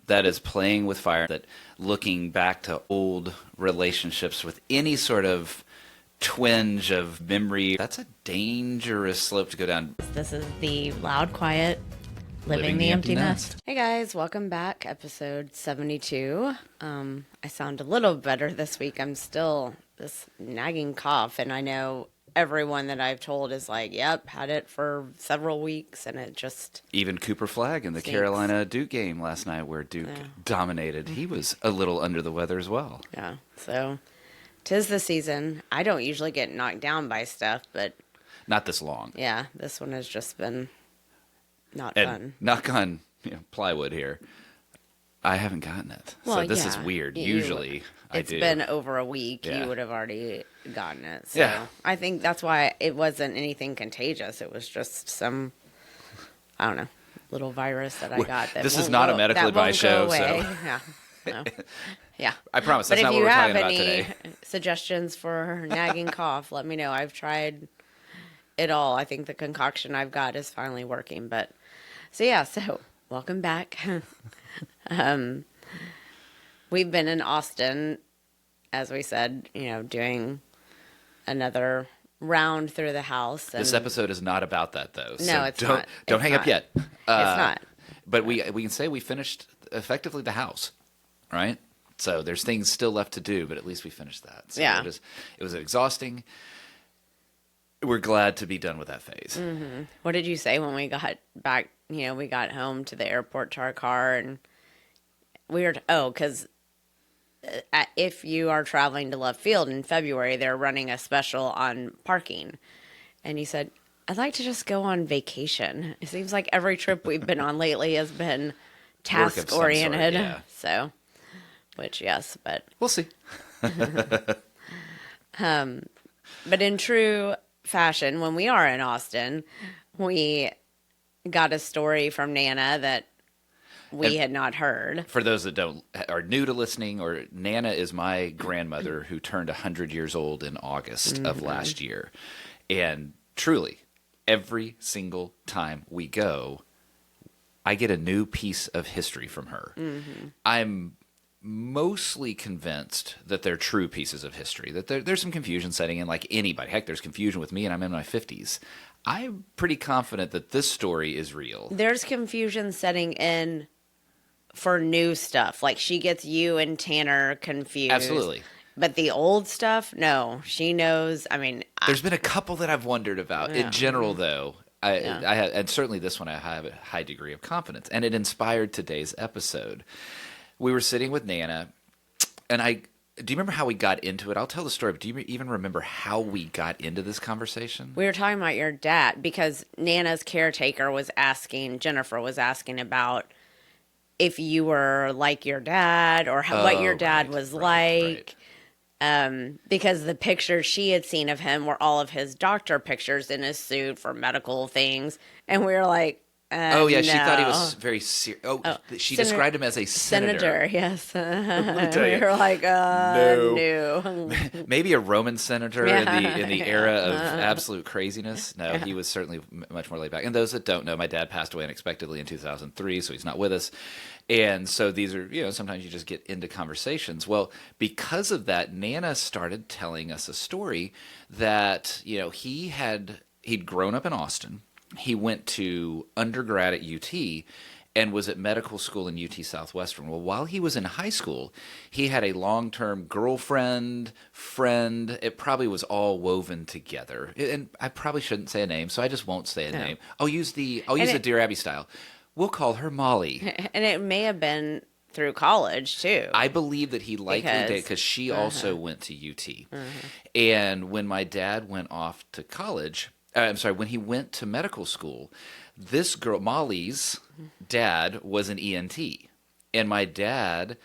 that is playing with fire, that looking back to old relationships with any sort of twinge of memory. That's a dangerous slope to go down. This is the Loud, Quiet, Living the Empty Nest. Hey guys, welcome back. Episode 72. I sound a little better this week. I'm still this nagging cough, and I know everyone that I've told is like, yep, had it for several weeks, and it just... Even Cooper Flagg in the stinks. Carolina Duke game last night where Duke dominated. He was a little under the weather as well. Yeah, so 'tis the season. I don't usually get knocked down by stuff, but... Not this long. Yeah, this one has just been not And fun. knock on plywood here. I haven't gotten it. Well, so this yeah, is weird. you- Usually I do. It's been over a week. Yeah. You would have already gotten it. So Yeah. I think that's why it wasn't anything contagious. It was just some, I don't know, little virus that I got. That This is won't not a go- medical that advice won't go show, away. so- Yeah. No. Yeah. I promise But that's if not what you we're have talking about any today. suggestions for nagging cough, let me know. I've tried it all. I think the concoction I've got is finally working. But so welcome back. We've been in Austin, as we said, doing another round through the house. And This episode is not about that, though. No, so it's don't, not. Don't It's hang not. up yet. It's not. But we can say we finished effectively the house, right? So there's things still left to do, but at least we finished that. So Yeah. it was exhausting. We're glad to be done with that phase. Mm-hmm. What did you say when we got back? We got home to the airport to our car, and we were because if you are traveling to Love Field in February, they're running a special on parking, and you said, "I'd like to just go on vacation." It seems like every trip we've been on lately has been Work of some sort, task-oriented. yeah. So, which, yes, but... We'll see. But in true fashion, when we are in Austin, we got a story from Nana that we had not heard. For those that are new to listening, or Nana is my grandmother who turned 100 years old in August of last year. And truly, every single time we go, I get a new piece of history from her. I'm mostly convinced that they're true pieces of history, that there's some confusion setting in, like anybody. Heck, there's confusion with me, and I'm in my 50s. I'm pretty confident that this story is real. There's confusion setting in for new stuff. Like, she gets you and Tanner confused. Absolutely. But the old stuff, no. She knows. I mean, There's been a couple that I've wondered about. Yeah. In general, though, I have, and certainly this one I have a high degree of confidence, and it inspired today's episode. We were sitting with Nana, and do you remember how we got into it? I'll tell the story, but do you even remember how we got into this conversation? we were talking about your dad because Nana's caretaker was asking, Jennifer was asking about if you were like your dad or what your dad was like. Because the pictures she had seen of him were all of his doctor pictures in his suit for medical things. And we were like, Oh, yeah, she thought he no. was very serious. She Senator- described him as a senator. Yes. tell we you. were like, no. Maybe a Roman senator Yeah. in the era of absolute craziness. No, he was certainly much more laid back. And those that don't know, my dad passed away unexpectedly in 2003, so he's not with us. And so these are, sometimes you just get into conversations. Well, because of that, Nana started telling us a story that, he'd grown up in Austin. He went to undergrad at UT and was at medical school in UT Southwestern. Well, while he was in high school, he had a long-term girlfriend, friend. It probably was all woven together. And I probably shouldn't say a name, so I just won't say a name. I'll use the Dear Abby style. We'll call her Molly. And it may have been through college, too. I believe that he likely did because she also went to UT. And when my dad went off to college... when he went to medical school, this girl, Molly's dad, was an ENT. And my dad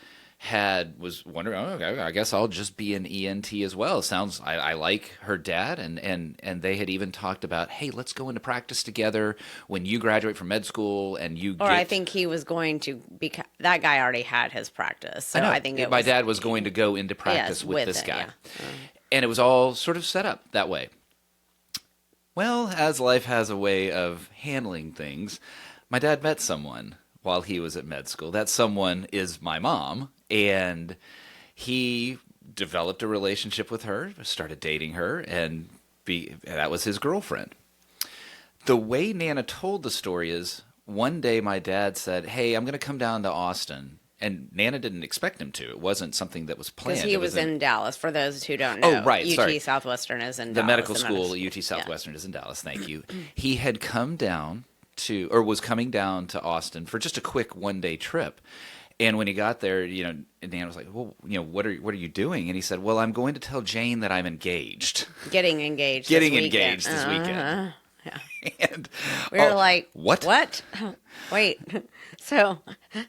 was wondering, okay, I guess I'll just be an ENT as well. Sounds, I like her dad. And they had even talked about, hey, let's go into practice together when you graduate from med school and you Or I think he was going to that guy already had his practice. So I think my dad was going to go into practice with this guy. Yeah. And it was all sort of set up that way. Well, as life has a way of handling things, my dad met someone while he was at med school. That someone is my mom, and he developed a relationship with her, started dating her, and that was his girlfriend. The way Nana told the story is, one day my dad said, "Hey, I'm going to come down to Austin." And Nana didn't expect him to. It wasn't something that was planned. Because he was in Dallas, for those who don't know. Oh, right, sorry. UT Southwestern is in Dallas. The medical school at UT Southwestern is in Dallas, thank you. He had come down was coming down to Austin for just a quick one-day trip. And when he got there, Nana was like, "Well, what are you doing?" And he said, "Well, I'm going to tell Jane that I'm engaged." Getting engaged this Uh-huh. weekend. Yeah. And we were like, what? What? Wait. So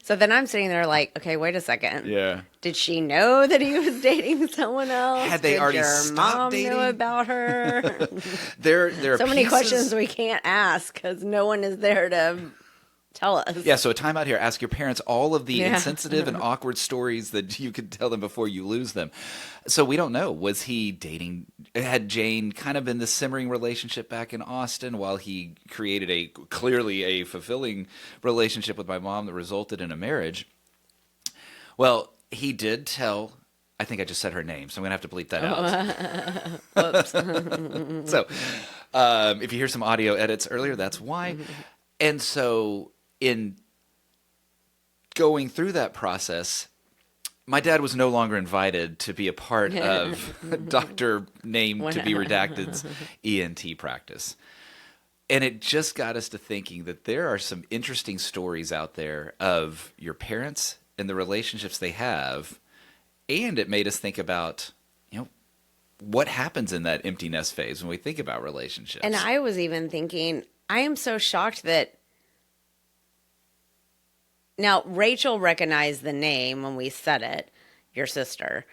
then I'm sitting there like, okay, wait a second. Yeah. Did she know that he was dating someone else? Had they Did already your stopped mom dating? know about her? There are so many questions we can't ask because no one is there to tell us. Yeah, so a time out here. Ask your parents all of the insensitive and awkward stories that you could tell them before you lose them. So we don't know. Was he dating? Had Jane kind of been the simmering relationship back in Austin while he created clearly a fulfilling relationship with my mom that resulted in a marriage? Well, he did tell. I think I just said her name, so I'm going to have to bleep that out. Whoops. So if you hear some audio edits earlier, that's why. And so in going through that process, my dad was no longer invited to be a part of Dr. Name to be Redacted's ENT practice. And it just got us to thinking that there are some interesting stories out there of your parents and the relationships they have. And it made us think about, what happens in that empty nest phase when we think about relationships. And I was even thinking, I am so shocked that now Rachel recognized the name when we said it, your sister,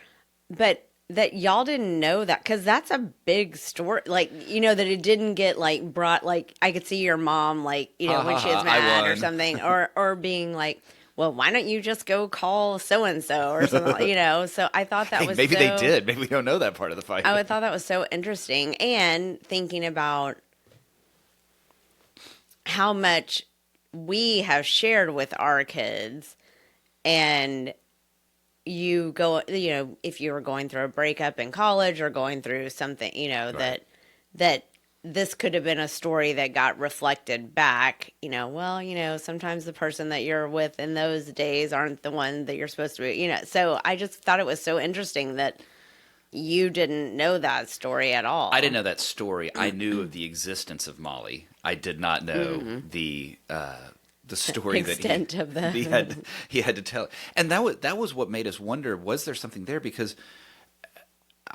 but that y'all didn't know that, because that's a big story. Like, that it didn't get brought, I could see your mom, when she was mad or something, or being like, well, why don't you just go call so-and-so or something, So I thought that was maybe they did. Maybe we don't know that part of the fight. I thought that was so interesting. And thinking about how much we have shared with our kids, and you go, if you were going through a breakup in college or going through something, Right. that this could have been a story that got reflected back, sometimes the person that you're with in those days aren't the one that you're supposed to be, so I just thought it was so interesting that you didn't know that story at all. I didn't know that story. I knew of the existence of Molly. I did not know the story extent that of the he had to tell. And that was what made us wonder, was there something there? Because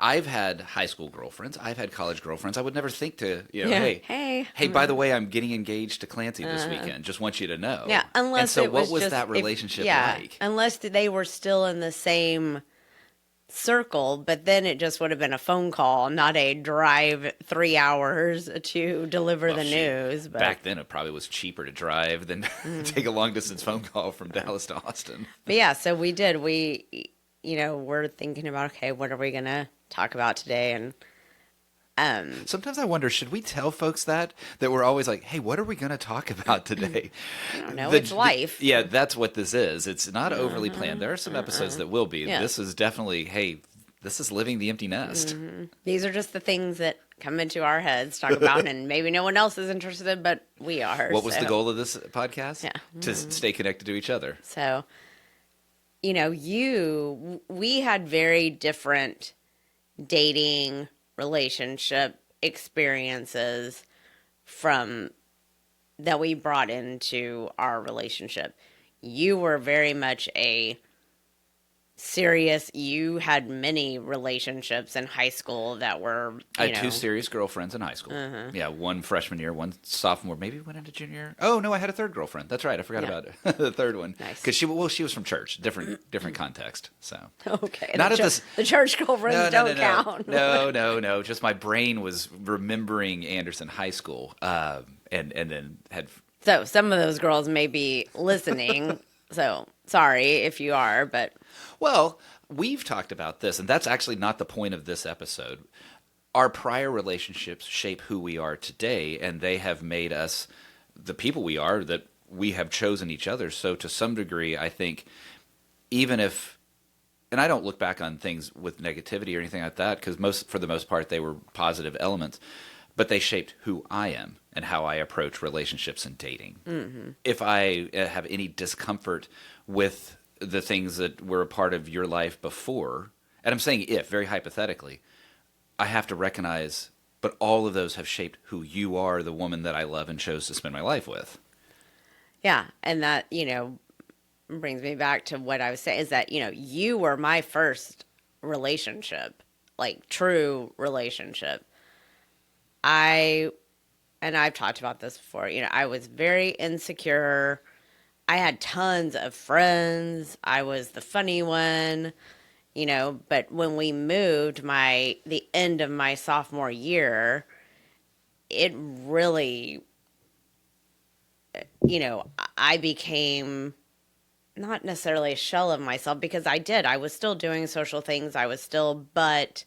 I've had high school girlfriends, I've had college girlfriends. I would never think to, hey, by the way, I'm getting engaged to Clancy this weekend. Just want you to know. Yeah, unless and so it what was was that relationship like? Unless they were still in the same circle, but then it just would have been a phone call, not a drive 3 hours to deliver the news. But back then, it probably was cheaper to drive than take a long distance phone call from Dallas to Austin. But yeah, so we did. We're thinking about, okay, what are we gonna talk about today? And sometimes I wonder, should we tell folks that we're always like, hey, what are we going to talk about today? I don't know. It's life. Yeah, that's what this is. It's not overly planned. There are some episodes that will be. Yeah. This is definitely, hey, this is living the empty nest. These are just the things that come into our heads, talk about, and maybe no one else is interested, but we are. What was the goal of this podcast? Yeah. To stay connected to each other. So, we had very different dating relationship experiences from that we brought into our relationship. You were very much a serious, you had many relationships in high school that were, I had two serious girlfriends in high school. Yeah, one freshman year, one sophomore, maybe went into junior year. Oh, no, I had a third girlfriend. That's right. I forgot about it. The third one. Nice. Because she was from church, different context. So Okay. Not the church girlfriends don't count. No. Just my brain was remembering Anderson High School, and then had. So some of those girls may be listening. So sorry if you are, but. Well, we've talked about this, and that's actually not the point of this episode. Our prior relationships shape who we are today, and they have made us the people we are that we have chosen each other. So to some degree, I think even if, and I don't look back on things with negativity or anything like that, because for the most part, they were positive elements, but they shaped who I am and how I approach relationships and dating. Mm-hmm. If I have any discomfort with the things that were a part of your life before, and I'm saying if, very hypothetically, I have to recognize, but all of those have shaped who you are, the woman that I love and chose to spend my life with. Yeah, and that, brings me back to what I was saying, is that, you were my first relationship, like true relationship. And I've talked about this before, I was very insecure. I had tons of friends. I was the funny one, but when we moved the end of my sophomore year, it really, I became not necessarily a shell of myself, because I was still doing social things. But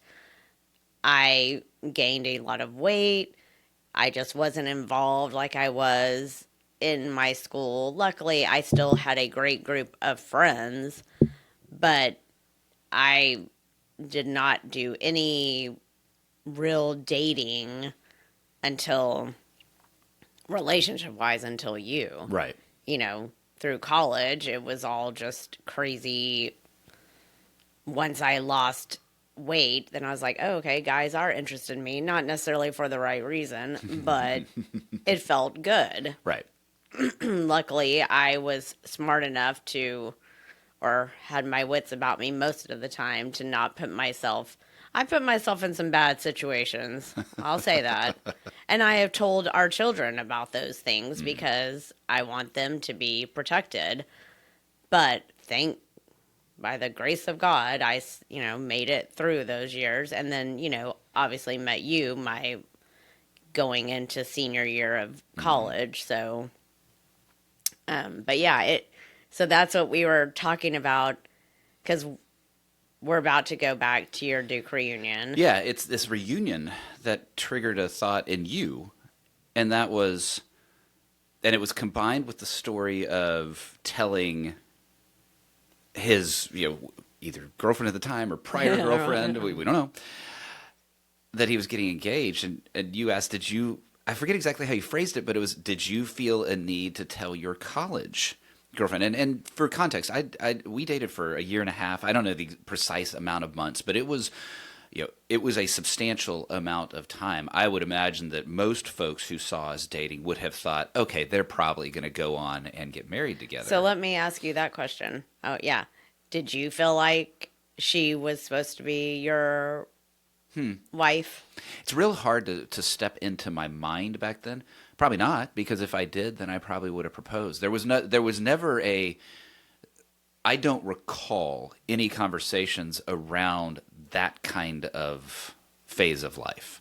I gained a lot of weight. I just wasn't involved like I was in my school. Luckily, I still had a great group of friends, but I did not do any real dating relationship-wise until you. Right. Through college, it was all just crazy. Once I lost weight, then I was like, oh, okay, guys are interested in me. Not necessarily for the right reason, but it felt good. Right. Luckily, I was smart enough or had my wits about me most of the time to not I put myself in some bad situations. I'll say that. And I have told our children about those things because I want them to be protected. But by the grace of God, I, made it through those years. And then, obviously met you, my going into senior year of college. So, but yeah, so that's what we were talking about, because we're about to go back to your Duke reunion. Yeah, it's this reunion that triggered a thought in you, and it was combined with the story of telling his, either girlfriend at the time or prior girlfriend, we don't know, that he was getting engaged. And you asked, I forget exactly how you phrased it, but it was, did you feel a need to tell your college girlfriend? And for context, we dated for a year and a half. I don't know the precise amount of months, but it was a substantial amount of time. I would imagine that most folks who saw us dating would have thought, okay, they're probably going to go on and get married together. So let me ask you that question. Oh, yeah. Did you feel like she was supposed to be your wife? It's real hard to step into my mind back then. Probably not, because if I did, then I probably would have proposed. There was never I don't recall any conversations around that kind of phase of life.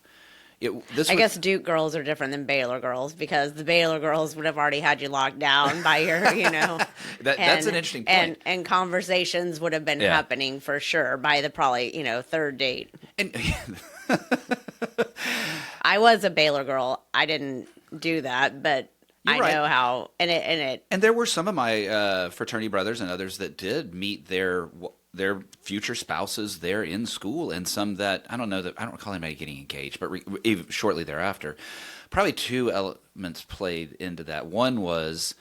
I guess Duke girls are different than Baylor girls, because the Baylor girls would have already had you locked down by your, that's an interesting point. And conversations would have been happening for sure by the probably, third date. And I was a Baylor girl. I didn't do that, but I know how. And there were some of my fraternity brothers and others that did meet their future spouses there in school, and some that I don't recall anybody getting engaged, but even shortly thereafter. Probably two elements played into that. One was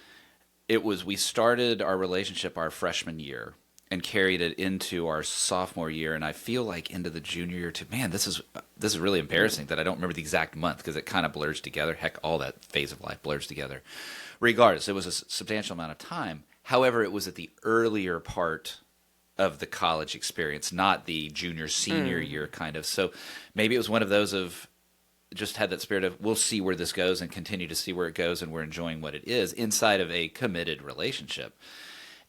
we started our relationship our freshman year and carried it into our sophomore year, and I feel like into the junior year too. Man, this is really embarrassing that I don't remember the exact month, because it kind of blurs together. Heck, all that phase of life blurs together. Regardless, it was a substantial amount of time. However, it was at the earlier part of the college experience, not the junior, senior year kind of. So maybe it was one of those of just had that spirit of, we'll see where this goes and continue to see where it goes, and we're enjoying what it is inside of a committed relationship.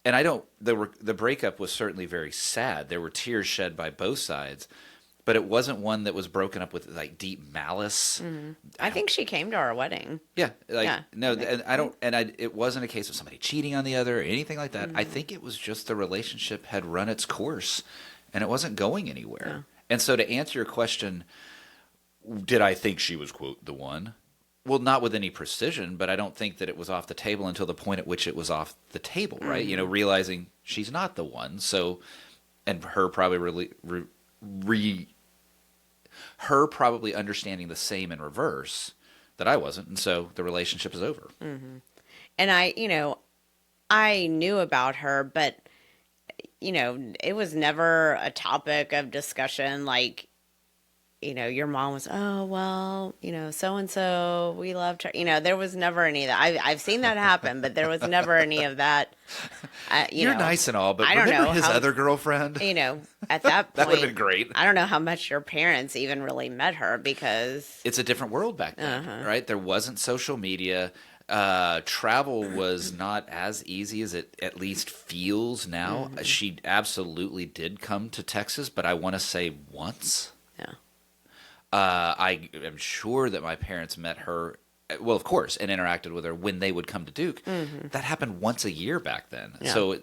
And the breakup was certainly very sad. There were tears shed by both sides, but it wasn't one that was broken up with like deep malice. Mm-hmm. I think she came to our wedding. Yeah. No, and it wasn't a case of somebody cheating on the other or anything like that. Mm-hmm. I think it was just the relationship had run its course and it wasn't going anywhere. Yeah. And so to answer your question, did I think she was, quote, the one? Well, not with any precision, but I don't think that it was off the table until the point at which it was off the table, right? You know, realizing she's not the one. So, and her probably her probably understanding the same in reverse that I wasn't, and so the relationship is over. And I knew about her, but it was never a topic of discussion. Like, your mom was, oh, well, so and so, we loved her. There was never any of that. I've seen that happen, but there was never any of that. You're nice and all, but I don't remember know his how, other girlfriend? At that point, That would have been great. I don't know how much your parents even really met her, because It's a different world back then, right? There wasn't social media. Travel was not as easy as it at least feels now. She absolutely did come to Texas, but I want to say once. Yeah. I am sure that my parents met her, well, of course, and interacted with her when they would come to Duke. That happened once a year back then. Yeah. So,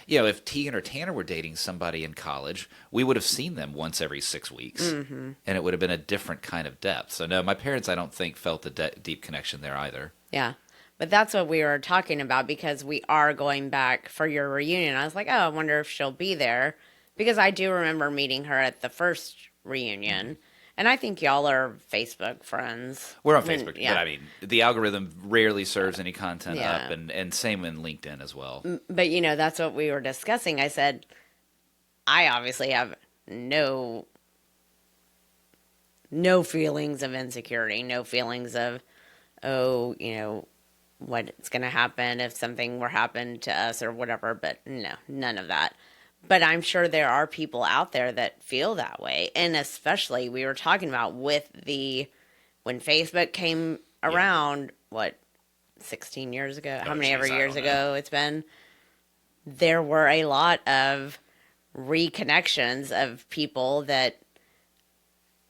if Tegan or Tanner were dating somebody in college, we would have seen them once every 6 weeks, and it would have been a different kind of depth. So, no, my parents, I don't think, felt the deep connection there either. Yeah. But that's what we were talking about, because we are going back for your reunion. I was like, oh, I wonder if she'll be there, because I do remember meeting her at the first reunion. And I think y'all are Facebook friends. We're on Facebook, yeah. but I mean, the algorithm rarely serves any content Yeah. up, and same in LinkedIn as well. But, that's what we were discussing. I said, I obviously have no feelings of insecurity, no feelings of, what's going to happen if something were happen to us or whatever. But no, none of that. But I'm sure there are people out there that feel that way. And especially, we were talking about when Facebook came around, 16 years ago? How many ever years ago it's been? There were a lot of reconnections of people that,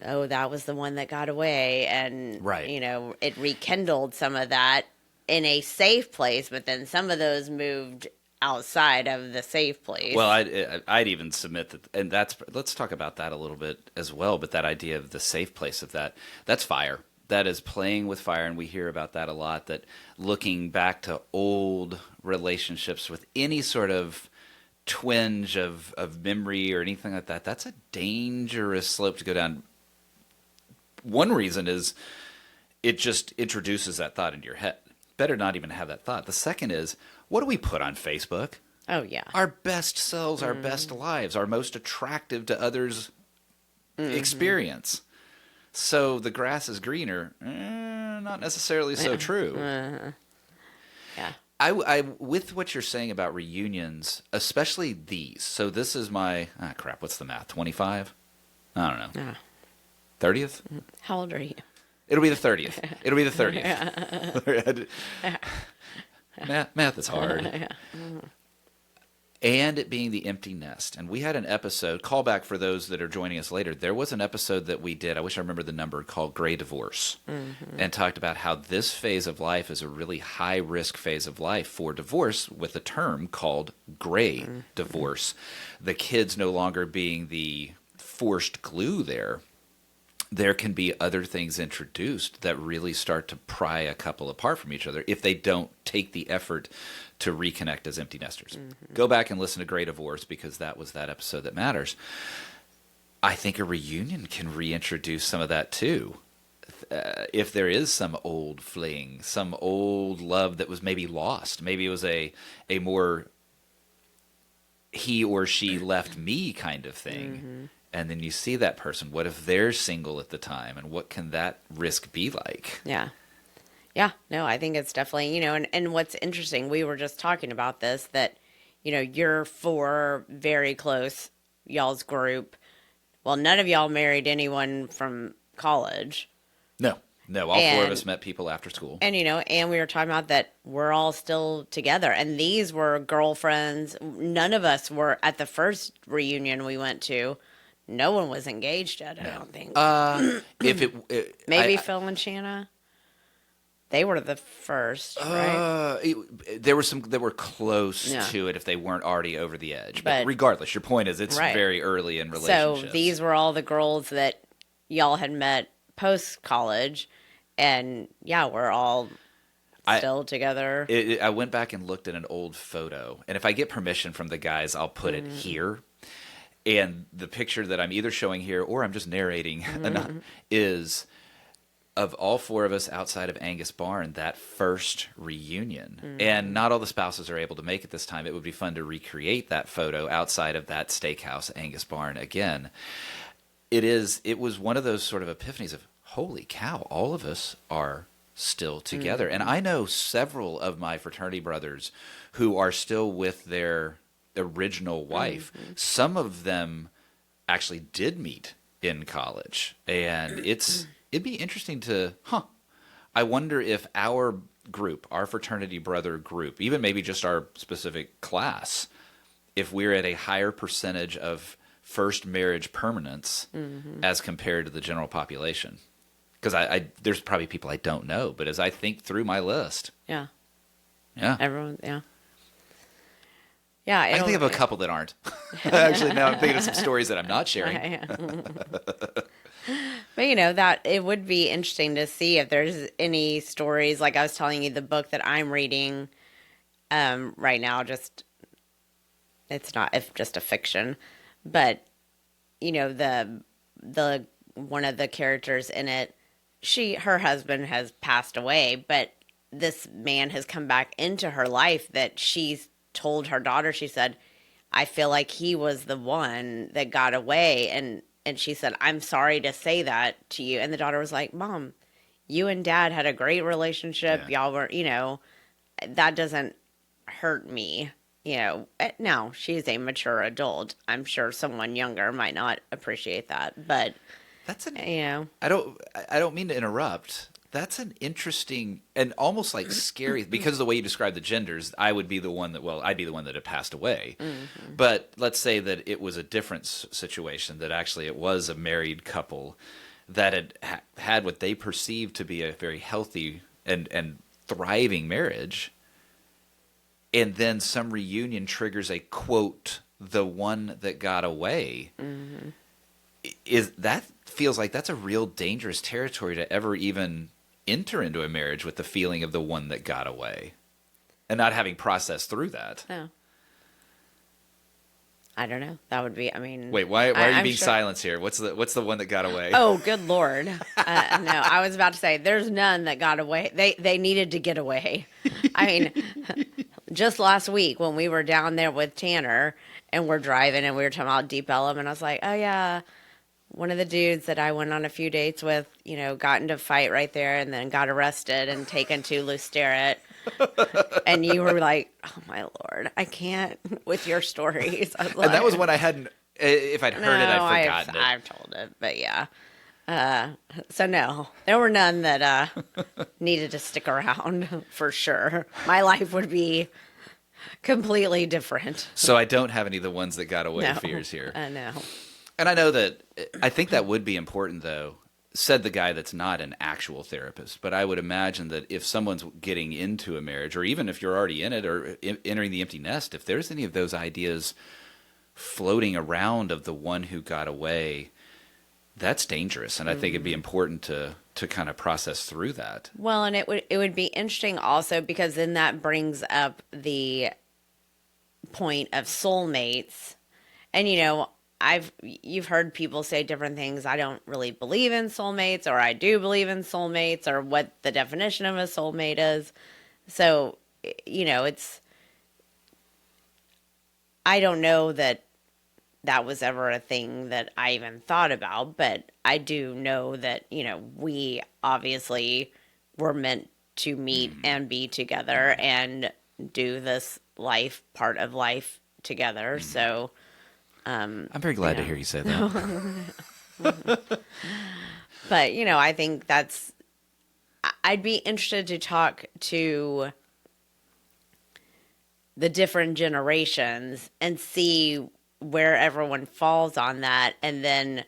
that was the one that got away. And, Right. It rekindled some of that in a safe place. But then some of those moved outside of the safe place. Well, I'd even submit that, and let's talk about that a little bit as well. But that idea of the safe place that's fire. That is playing with fire, and we hear about that a lot. That looking back to old relationships with any sort of twinge of memory or anything like that, that's a dangerous slope to go down. One reason is it just introduces that thought into your head. Better not even have that thought. The second is, what do we put on Facebook? Oh, yeah. Our best selves, our best lives, our most attractive to others' experience. So the grass is greener, not necessarily so true. Yeah. I with what you're saying about reunions, especially these. So this is my, what's the math? 25? I don't know. 30th? How old are you? It'll be the 30th. It'll be the 30th. Math is hard. And it being the empty nest. And we had an episode, callback for those that are joining us later, there was an episode that we did, I wish I remember the number, called Gray Divorce, and talked about how this phase of life is a really high-risk phase of life for divorce, with a term called gray divorce. The kids no longer being the forced glue there. There can be other things introduced that really start to pry a couple apart from each other if they don't take the effort to reconnect as empty nesters. Go back and listen to Great Divorce, because that was that episode that matters. I think a reunion can reintroduce some of that too. If there is some old fling, some old love that was maybe lost, maybe it was a more he or she left me kind of thing. And then you see that person. What if they're single at the time? And what can that risk be like? Yeah. Yeah. No, I think it's definitely, and what's interesting, we were just talking about this, that, you're four very close, y'all's group. Well, none of y'all married anyone from college. No, all four of us met people after school. And, and we were talking about that we're all still together. And these were girlfriends. None of us were at the first reunion we went to. No one was engaged yet, I don't think. Maybe Phil and Shanna. They were the first, right? There were some that were close to it if they weren't already over the edge. But regardless, your point is it's very early in relationships. So these were all the girls that y'all had met post-college. And yeah, we're all still together. I went back and looked at an old photo, and if I get permission from the guys, I'll put it here. And the picture that I'm either showing here or I'm just narrating is of all four of us outside of Angus Barn, that first reunion. And not all the spouses are able to make it this time. It would be fun to recreate that photo outside of that steakhouse, Angus Barn, again. It was one of those sort of epiphanies of, holy cow, all of us are still together. And I know several of my fraternity brothers who are still with their original wife. Some of them actually did meet in college, and it'd be interesting to I wonder if our group, our fraternity brother group, even maybe just our specific class, if we're at a higher percentage of first marriage permanence as compared to the general population. Because there's probably people I don't know, but as I think through my list, Everyone, yeah, I can think of a couple that aren't. Actually, now I'm thinking of some stories that I'm not sharing. But that it would be interesting to see if there's any stories. Like I was telling you, the book that I'm reading right now, it's just a fiction, but the one of the characters in it, her husband has passed away, but this man has come back into her life that she's told her daughter. She said, I feel like he was the one that got away. And she said, I'm sorry to say that to you. And the daughter was like, Mom, you and Dad had a great relationship. Yeah. Y'all were, that doesn't hurt me. Now she's a mature adult. I'm sure someone younger might not appreciate that, but that's I don't mean to interrupt. That's an interesting and almost like scary, because of the way you describe the genders, I'd be the one that had passed away. But let's say that it was a different situation, that actually it was a married couple that had what they perceived to be a very healthy and thriving marriage. And then some reunion triggers a quote, the one that got away. That feels like that's a real dangerous territory to ever even enter into a marriage, with the feeling of the one that got away and not having processed through that. No. I don't know. That would be, wait, why are you being silenced here? What's the one that got away? Oh, good Lord. No, I was about to say there's none that got away. They needed to get away. Just last week when we were down there with Tanner and we're driving and we were talking about Deep Ellum, and I was like, oh yeah, one of the dudes that I went on a few dates with, got into a fight right there and then got arrested and taken to Lusterit. And you were like, oh my Lord, I can't with your stories. And that was when I hadn't, if I'd heard it, I'd forgotten it. I've told it, but yeah. So no, there were none that needed to stick around for sure. My life would be completely different. So I don't have any of the ones that got away fears here. No. And I know that, I think that would be important, though, said the guy that's not an actual therapist. But I would imagine that if someone's getting into a marriage, or even if you're already in it or entering the empty nest, if there's any of those ideas floating around of the one who got away, that's dangerous. And I think it'd be important to kind of process through that. Well, and it would be interesting also, because then that brings up the point of soulmates. And, you've heard people say different things. I don't really believe in soulmates, or I do believe in soulmates, or what the definition of a soulmate is. So, I don't know that was ever a thing that I even thought about, but I do know that, we obviously were meant to meet and be together and do this part of life together. So, I'm very glad to hear you say that. But, I think I'd be interested to talk to the different generations and see where everyone falls on that, and then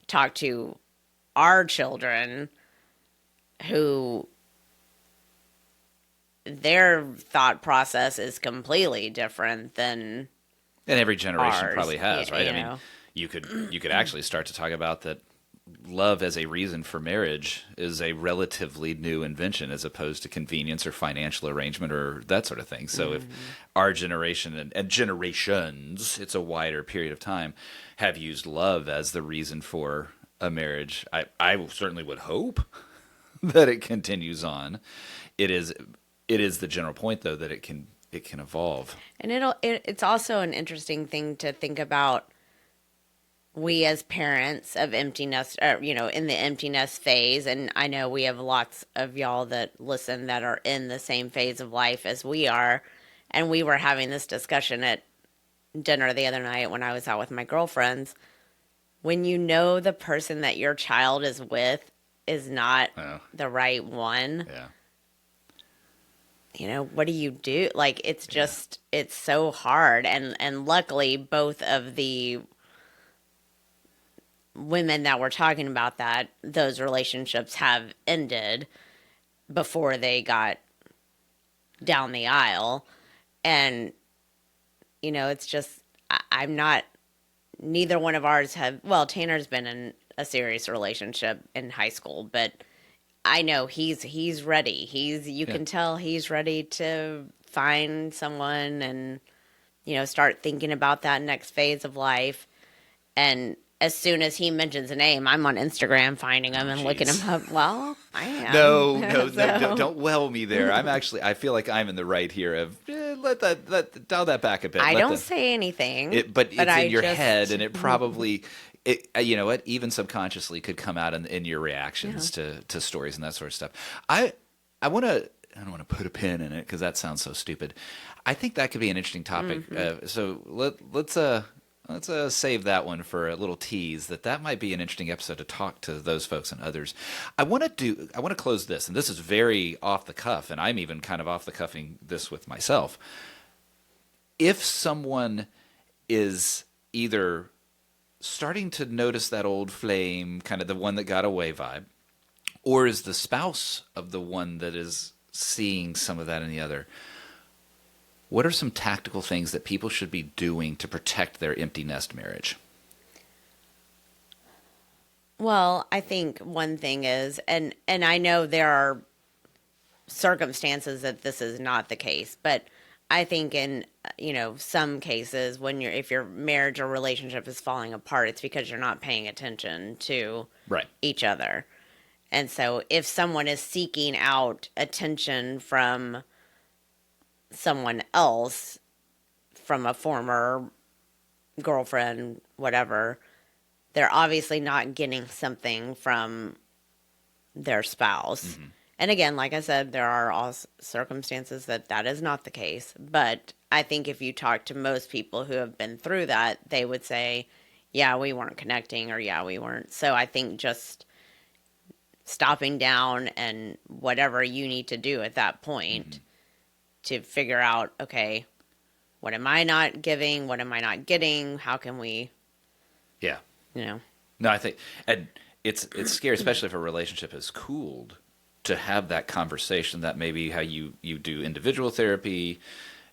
talk to our children who their thought process is completely different than and every generation ours, probably has, right? You know. You could actually start to talk about that love as a reason for marriage is a relatively new invention as opposed to convenience or financial arrangement or that sort of thing. So if our generation and generations, it's a wider period of time, have used love as the reason for a marriage, I certainly would hope that it continues on. It is the general point, though, that it can evolve. And it's also an interesting thing to think about. We as parents of empty nest, in the empty nest phase, and I know we have lots of y'all that listen that are in the same phase of life as we are, and we were having this discussion at dinner the other night when I was out with my girlfriends. When you know the person that your child is with is not the right one, what do you do? Like, it's just, it's so hard. And luckily, both of the women that were talking about those relationships have ended before they got down the aisle. And, it's just, I'm not, neither one of ours Tanner's been in a serious relationship in high school, but I know he's ready. You can tell he's ready to find someone and, start thinking about that next phase of life. And as soon as he mentions a name, I'm on Instagram finding him and looking him up. Well, I am. No, don't well me there. I feel like I'm in the right here of dial that back a bit. I don't say anything. But it's in your head, and it probably, you know what, even subconsciously could come out in your reactions to stories and that sort of stuff. I don't want to put a pin in it because that sounds so stupid. I think that could be an interesting topic. So let's save that one for a little tease. That might be an interesting episode to talk to those folks and others. I want to close this, and this is very off the cuff, and I'm even kind of off the cuffing this with myself. If someone is either starting to notice that old flame, kind of the one that got away vibe, or is the spouse of the one that is seeing some of that in the other, what are some tactical things that people should be doing to protect their empty nest marriage? Well, I think one thing is, and I know there are circumstances that this is not the case, but I think in, some cases if your marriage or relationship is falling apart, it's because you're not paying attention to each other. And so if someone is seeking out attention from someone else, from a former girlfriend, whatever, they're obviously not getting something from their spouse. Mm-hmm. And again, like I said, there are all circumstances that is not the case. But I think if you talk to most people who have been through that, they would say, yeah, we weren't connecting, or yeah, we weren't. So I think just stopping down and whatever you need to do at that point to figure out, okay, what am I not giving? What am I not getting? How can we? Yeah. No, I think, and it's scary, especially if a relationship has cooled, to have that conversation. That may be how you do individual therapy.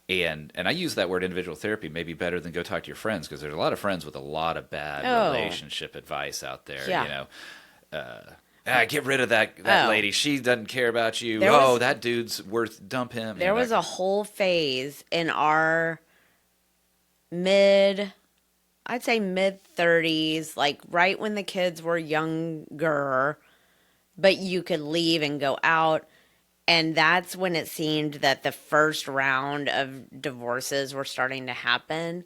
And I use that word individual therapy maybe better than go talk to your friends, because there's a lot of friends with a lot of bad relationship advice out there. Yeah. Get rid of that lady. She doesn't care about you. That dude's worth, dump him. There was a whole phase in our I'd say mid-30s, like right when the kids were younger, but you could leave and go out. And that's when it seemed that the first round of divorces were starting to happen.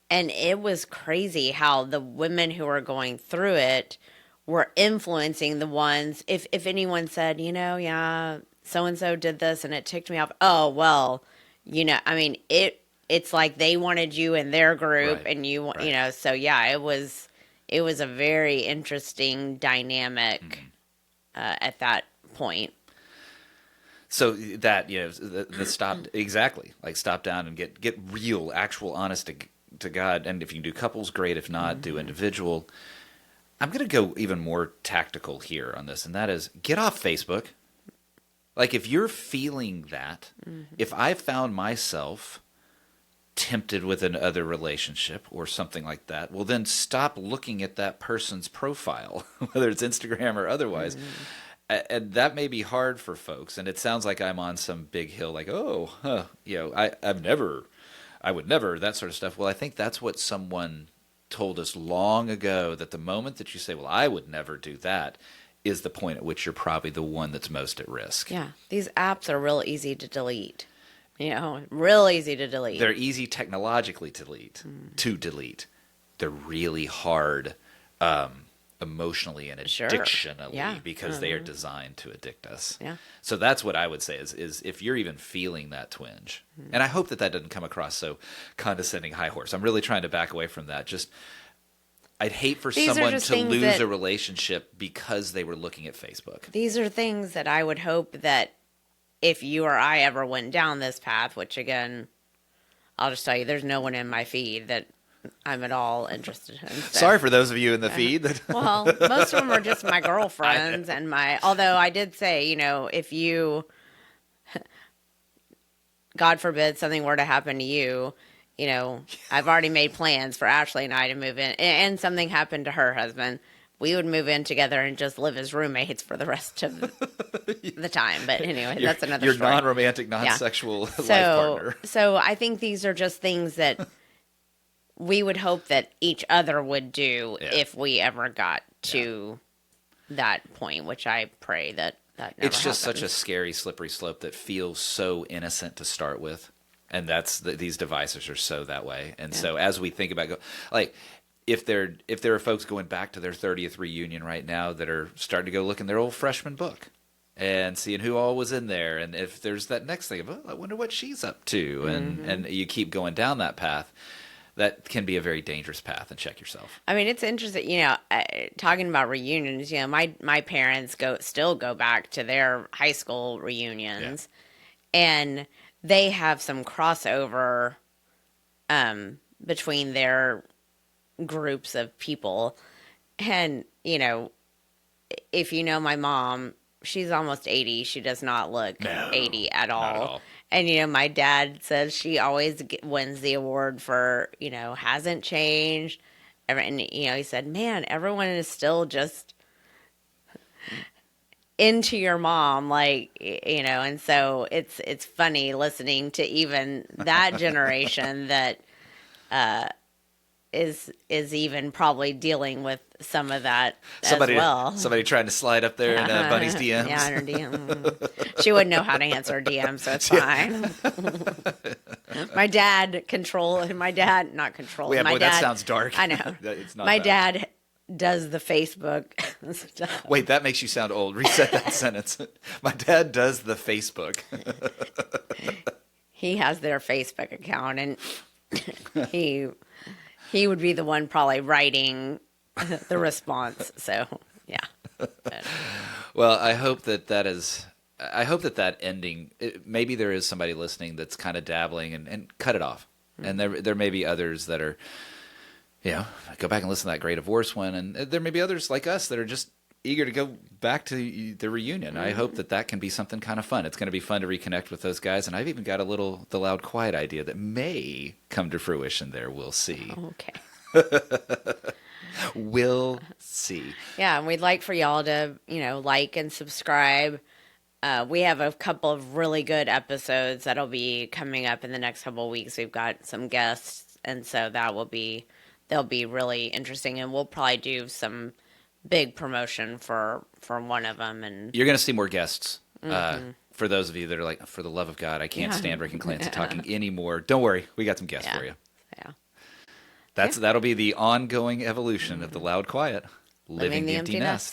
And it was crazy how the women who were going through it were influencing the ones, if anyone said, so-and-so did this and it ticked me off. Oh, well, it's like they wanted you in their group and so yeah, it was a very interesting dynamic at that point. So that, the stop down and get real, actual, honest to God. And if you can do couples, great. If not, do individual. I'm going to go even more tactical here on this, and that is get off Facebook. Like, if you're feeling that, if I found myself tempted with another relationship or something like that, well, then stop looking at that person's profile, whether it's Instagram or otherwise. And that may be hard for folks. And it sounds like I'm on some big hill, like, oh, I would never, that sort of stuff. Well, I think that's what someone told us long ago, that the moment that you say, well, I would never do that, is the point at which you're probably the one that's most at risk. Yeah. These apps are real easy to delete. Real easy to delete. They're easy technologically to delete. They're really hard emotionally and addictionally because they are designed to addict us. Yeah. So that's what I would say is if you're even feeling that twinge, and I hope that doesn't come across so condescending high horse. I'm really trying to back away from that. Just I'd hate for someone to lose a relationship because they were looking at Facebook. These are things that I would hope that if you or I ever went down this path, which again, I'll just tell you, there's no one in my feed that I'm at all interested in. So. Sorry for those of you in the feed. Well, most of them are just my girlfriends although I did say, if you, God forbid something were to happen to you, I've already made plans for Ashley and I to move in, and something happened to her husband. We would move in together and just live as roommates for the rest of the time. But anyway, that's another story. Your non-romantic, non-sexual life partner. So I think these are just things that we would hope that each other would do if we ever got to that point, which I pray that never It's just happens. such a scary, slippery slope that feels so innocent to start with. And these devices are so that way. And so as we think about if there are folks going back to their 30th reunion right now that are starting to go look in their old freshman book and seeing who all was in there, and if there's that next thing of, oh, I wonder what she's up to, and you keep going down that path, that can be a very dangerous path, and check yourself. I mean, it's interesting, talking about reunions, my parents still go back to their high school reunions, and they have some crossover between their groups of people. And, if you know my mom, she's almost 80. She does not look 80 at all. Not at all. And, my dad says she always wins the award for, hasn't changed. And, he said, man, everyone is still just into your mom, and so it's funny listening to even that generation that is even probably dealing with some of that as well. Somebody trying to slide up there in Bunny's DMs. Yeah, in her DM. She wouldn't know how to answer a DM, so it's fine. My dad, not control. Yeah, my boy, dad, that sounds dark. I know. It's not my bad. dad does the Facebook stuff. Wait, that makes you sound old. Reset that sentence. My dad does the Facebook. He has their Facebook account, and he would be the one probably writing the response. So, yeah. Well, I hope that ending, maybe there is somebody listening that's kind of dabbling and cut it off. And there may be others that are, go back and listen to that Great Divorce one. And there may be others like us that are just eager to go back to the reunion. I hope that can be something kind of fun. It's going to be fun to reconnect with those guys. And I've even got the Loud Quiet idea that may come to fruition there. We'll see. Okay. We'll see. Yeah, and we'd like for y'all to, like and subscribe. We have a couple of really good episodes that'll be coming up in the next couple of weeks. We've got some guests, and so they'll be really interesting, and we'll probably do some big promotion for one of them. And you're going to see more guests. For those of you that are like, for the love of God, I can't stand Rick and Clancy talking anymore. Don't worry, we got some guests for you. Yeah. That'll be the ongoing evolution of the Loud Quiet, living the empty nest.